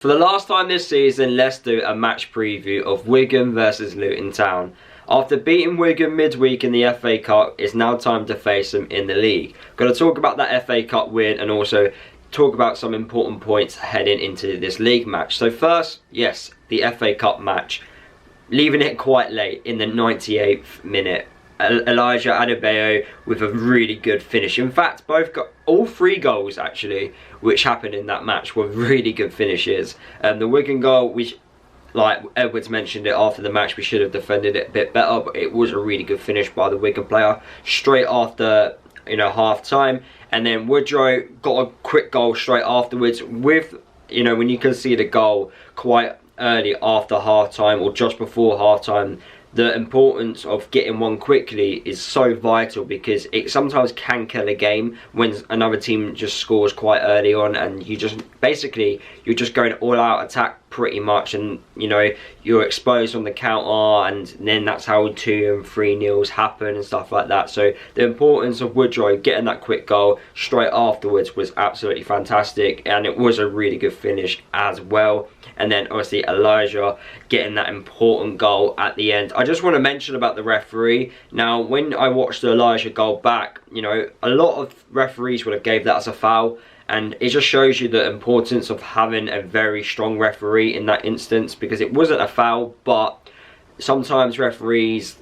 For the last time this season, let's do a match preview of Wigan versus Luton Town. After beating Wigan midweek in the FA Cup, it's now time to face them in the league. Going to talk about that FA Cup win and also talk about some important points heading into this league match. So first, yes, the FA Cup match. Leaving it quite late in the 98th minute. Elijah Adebayo with a really good finish. In fact, all three goals actually, which happened in that match, were really good finishes. The Wigan goal, which, like Edwards mentioned it after the match, we should have defended it a bit better, but it was a really good finish by the Wigan player straight after, half time. And then Woodrow got a quick goal straight afterwards with, when you can see the goal quite early after half time or just before half time. The importance of getting one quickly is so vital, because it sometimes can kill a game when another team just scores quite early on, and you're just going all out attack pretty much, and you're exposed on the counter, and then that's how 2 and 3 nils happen and stuff like that. So the importance of Woodrow getting that quick goal straight afterwards was absolutely fantastic, and it was a really good finish as well. And then obviously Elijah getting that important goal at the end. I just want to mention about the referee. Now, when I watched the Elijah goal back, a lot of referees would have gave that as a foul. And it just shows you the importance of having a very strong referee in that instance, because it wasn't a foul, but sometimes referees,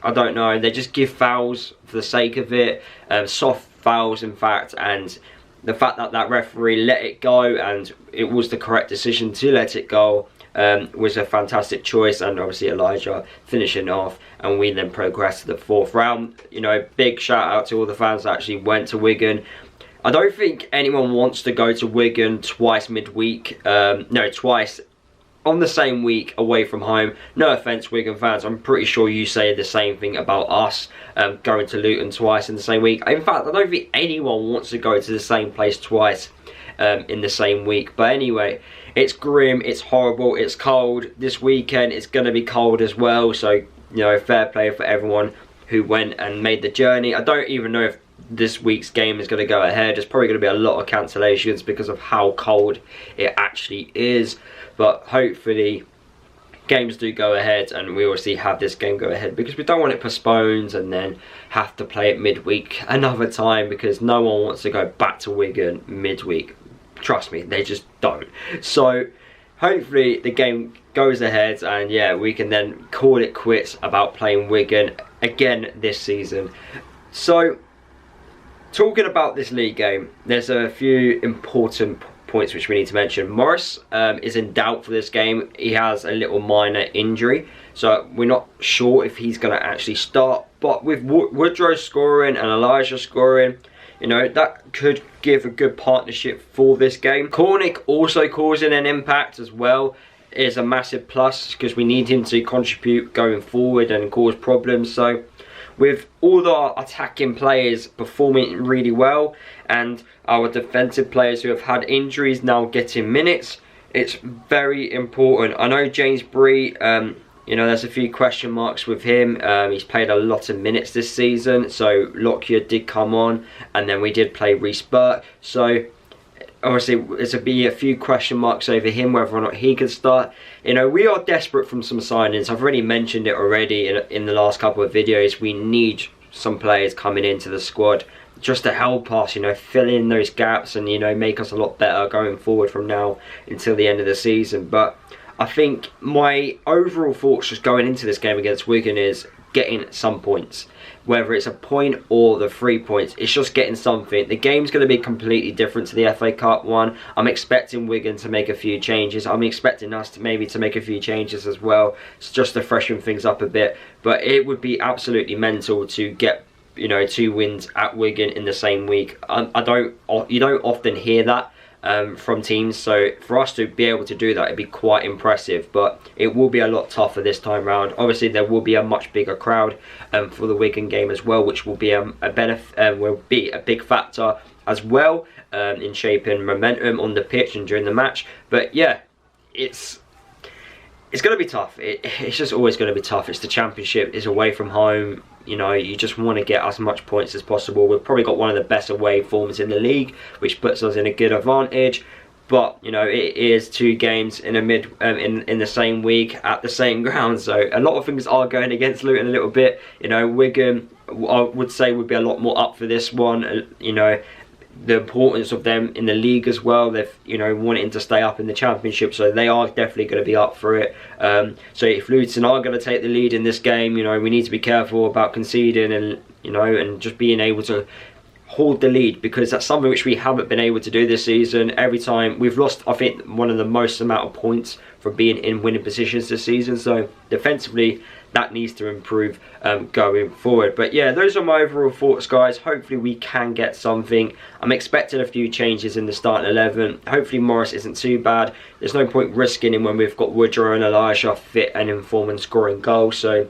I don't know, they just give fouls for the sake of it, soft fouls in fact, and the fact that that referee let it go, and it was the correct decision to let it go, was a fantastic choice. And obviously Elijah finishing off, and we then progressed to the 4th round. Big shout out to all the fans that actually went to Wigan. I don't think anyone wants to go to Wigan twice midweek, twice on the same week away from home. No offence, Wigan fans, I'm pretty sure you say the same thing about us, going to Luton twice in the same week. In fact, I don't think anyone wants to go to the same place twice in the same week. But anyway, it's grim, it's horrible, it's cold. This weekend it's going to be cold as well, so fair play for everyone who went and made the journey. I don't even know if this week's game is going to go ahead. There's probably going to be a lot of cancellations because of how cold it actually is, but hopefully games do go ahead, and we obviously have this game go ahead, because we don't want it postponed and then have to play it midweek another time, because no one wants to go back to Wigan midweek. Trust me, they just don't. So hopefully the game goes ahead, and yeah, we can then call it quits about playing Wigan again this season. So talking about this league game, there's a few important points which we need to mention. Morris is in doubt for this game. He has a little minor injury, so we're not sure if he's going to actually start. But with Woodrow scoring and Elijah scoring, that could give a good partnership for this game. Cornick also causing an impact as well is a massive plus, because we need him to contribute going forward and cause problems. So with all the attacking players performing really well, and our defensive players who have had injuries now getting minutes, it's very important. I know James Bree, there's a few question marks with him. He's played a lot of minutes this season, so Lockyer did come on, and then we did play Reece Burke. So obviously there's a few question marks over him, whether or not he can start. We are desperate from some signings. I've already mentioned it already in the last couple of videos. We need some players coming into the squad just to help us, fill in those gaps and, make us a lot better going forward from now until the end of the season. But I think my overall thoughts just going into this game against Wigan is getting some points. Whether it's a point or the 3 points, it's just getting something. The game's going to be completely different to the FA Cup one. I'm expecting Wigan to make a few changes. I'm expecting us to maybe make a few changes as well, just to freshen things up a bit. But it would be absolutely mental to get 2 wins at Wigan in the same week. You don't often hear that from teams, so for us to be able to do that, it'd be quite impressive. But it will be a lot tougher this time round. Obviously there will be a much bigger crowd for the Wigan game as well, which will be a big factor as well in shaping momentum on the pitch and during the match. But yeah, it's going to be tough. It's just always going to be tough. It's the Championship, it's away from home. You just want to get as much points as possible. We've probably got one of the best away forms in the league, which puts us in a good advantage. but you know, it is 2 games in in the same week at the same ground, so a lot of things are going against Luton a little bit. You know, Wigan, I would say, would be a lot more up for this one. You know, the importance of them in the league as well. They've, you know, wanting to stay up in the Championship, so they are definitely going to be up for it. So if Luton are going to take the lead in this game, you know, we need to be careful about conceding, and you know, and just being able to hold the lead, because that's something which we haven't been able to do this season. Every time we've lost, I think, one of the most amount of points from being in winning positions this season. So defensively, that needs to improve going forward. But yeah, those are my overall thoughts, guys. Hopefully we can get something. I'm expecting a few changes in the starting 11. Hopefully Morris isn't too bad. There's no point risking him when we've got Woodrow and Elisha fit and in form and scoring goals. So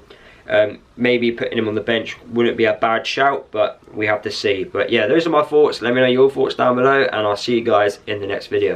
maybe putting him on the bench wouldn't be a bad shout, but we have to see. But yeah, those are my thoughts. Let me know your thoughts down below, and I'll see you guys in the next video.